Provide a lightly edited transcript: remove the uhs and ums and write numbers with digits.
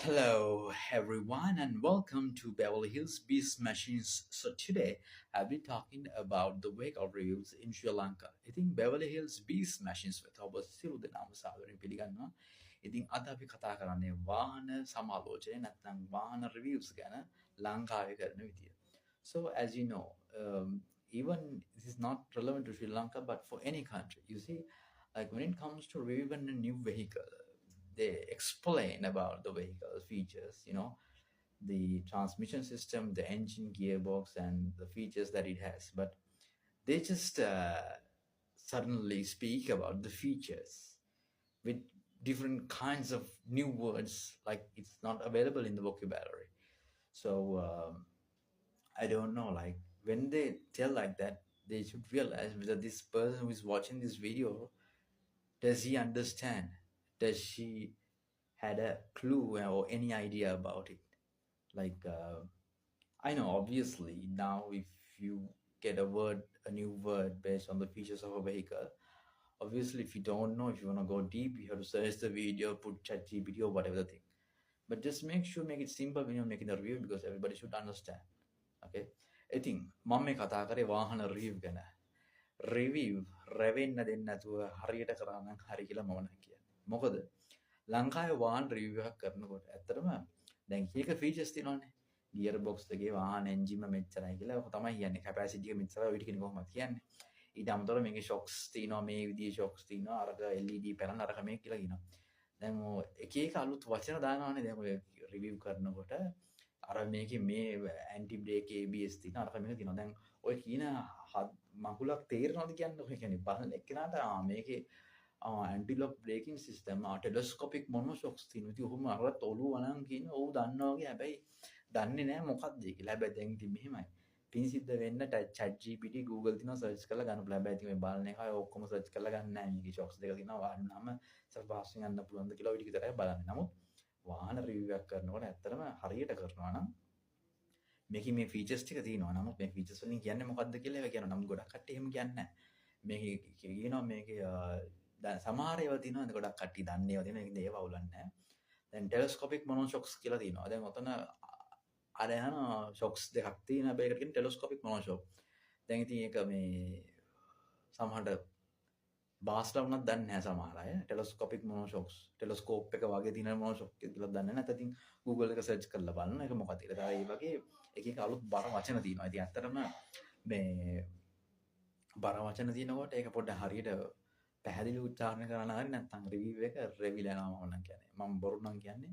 Hello, everyone, and welcome to Beverly Hills Beast Machines. So, today I'll be talking about the vehicle reviews in Sri Lanka. I think Beverly Hills Beast Machines with ඔබ සියලු දෙනාම සාදරයෙන් පිළිගන්නවා. ඉතින් අද අපි කතා කරන්නේ වාහන සමාලෝචනය නැත්නම් වාහන reviews ගැන ලංකාවේ කරන විදිය. So, as you know, even this is not relevant to Sri Lanka, but for any country, you see, like when it comes to reviewing a new vehicle, they explain about the vehicle features, the transmission system, the engine, gearbox, and the features that it has. But they just suddenly speak about the features with different kinds of new words, like it's not available in the vocabulary. So I don't know, like when they tell like that, they should realize whether this person who is watching this video, does he understand? Does she had a clue or any idea about it? Like, I know obviously now if you get a new word based on the features of a vehicle, obviously if you don't know, if you want to go deep, you have to search the video, put chat GPT or whatever the thing. But just make it simple when you're making the review because everybody should understand. Okay. ඉතින් මම මේ කතා කරේ වාහන රිව් ගැන. Review රැවෙන්න දෙන්න නැතුව හරියට කරා නම් හරි කියලා මම නම් කියන්නේ. මොකද ලංකාවේ වාහන රිවව් එකක් කරනකොට ඇත්තටම දැන් එක ෆීචර්ස් තියෙනවානේ. ගියර් බොක්ස් එකේ වාහන එන්ජින් මෙච්චරයි කියලා ඔක තමයි කියන්නේ. කැපැසිටි එක මෙච්චරයි ඔය ටික කොහොමද කියන්නේ. ඊට අමතරව මේකේ ෂොක්ස් තියෙනවා, මේ විදිහේ ෂොක්ස් තියෙනවා, අරක LED පැනන අරක මේක කියලා කියනවා. දැන් ඔය එක අලුත් වචන දානවානේ දැන් ඔය රිවව් කරනකොට අර මේකේ මේ ඇන්ටි බ්‍රේක් ABS තියෙනවා අරක මේක තියෙනවා. දැන් ඔය කියන මගුලක් තේරෙනවද කියන්නේ? ඔය කියන්නේ බලන එක්කෙනාට මේකේ ඇන්ටි ලොක් බ්‍රේකින් සිස්ටම් ටෙලස්කෝපික් මොනෝෂොක්ස් තියෙනවා. ඉතින් ඔහොම අර ඔළුව වනන් කියන ඔව් දන්නවා වගේ හැබැයි දන්නේ නැහැ මොකක්ද ඒක කියලා. හැබැයි දැන් ඉතින් මෙහෙමයි. පින් සිද්ධ වෙන්න chat GPT Google තියනවා සර්ච් කරලා ගන්න පුළුවන්. හැබැයි ඉතින් මේ බලන එක ඔක්කොම සර්ච් කරලා ගන්න නැහැ. මේකේ ෂොක්ස් දෙක තියෙනවා. වහන්නාම සර්පාස්යෙන් ගන්න පුළුවන්ද කියලා ඔය ටික විතරයි බලන්නේ. නමුත් වාහන රිවව් එකක් කරනකොට ඇත්තටම හරියට කරනවා නම් මේකේ මේ ෆීචර්ස් ටික තියෙනවා. නමුත් මේ ෆීචර්ස් වලින් කියන්නේ මොකක්ද කියලා ඒක කියනවා. නමුත් ගොඩක් කට්ටිය එහෙම කියන්නේ නැහැ. මේකේ කියනවා මේකේ දැන් සමහර ඒවා තියෙනවා ගොඩක් කට්ටිය දන්නේ ඒවා තියෙනවා. ඒකද ඒවා අවුලන්නේ නැහැ. දැන් ටෙලස්කෝපික් මොනෝෂොක්ස් කියලා තියෙනවා. දැන් ඔතන අර යන ෂොක්ස් දෙකක් තියෙනවා. හැබැයි ඒකට කියන්නේ ටෙලස්කෝපික් මොනෝෂොක්. දැන් ඉතින් ඒක මේ සමහරට බාස්ලා වුණත් දන්නේ නැහැ සමහර අය. ටෙලස්කෝපික් මොනෝෂොක්ස් ටෙලස්කෝප් එක වගේ තියෙන මොනෝෂොක් කියලා දන්නේ නැහැ. නැත්නම් ඉතින් Google එක සර්ච් කරලා බලන්න ඒක මොකක්ද කියලා. ඒ වගේ එක අලුත් බර වචන තියෙනවා. ඉතින් ඇත්තටම මේ බර වචන තියෙනකොට ඒක පොඩ්ඩක් හරියට පැහැදිලි උච්චාරණය කරන්න හරි නැත්නම් රිවීව් එක රෙවිලා යනවා මම නම් කියන්නේ. මම බොරු නම් කියන්නේ.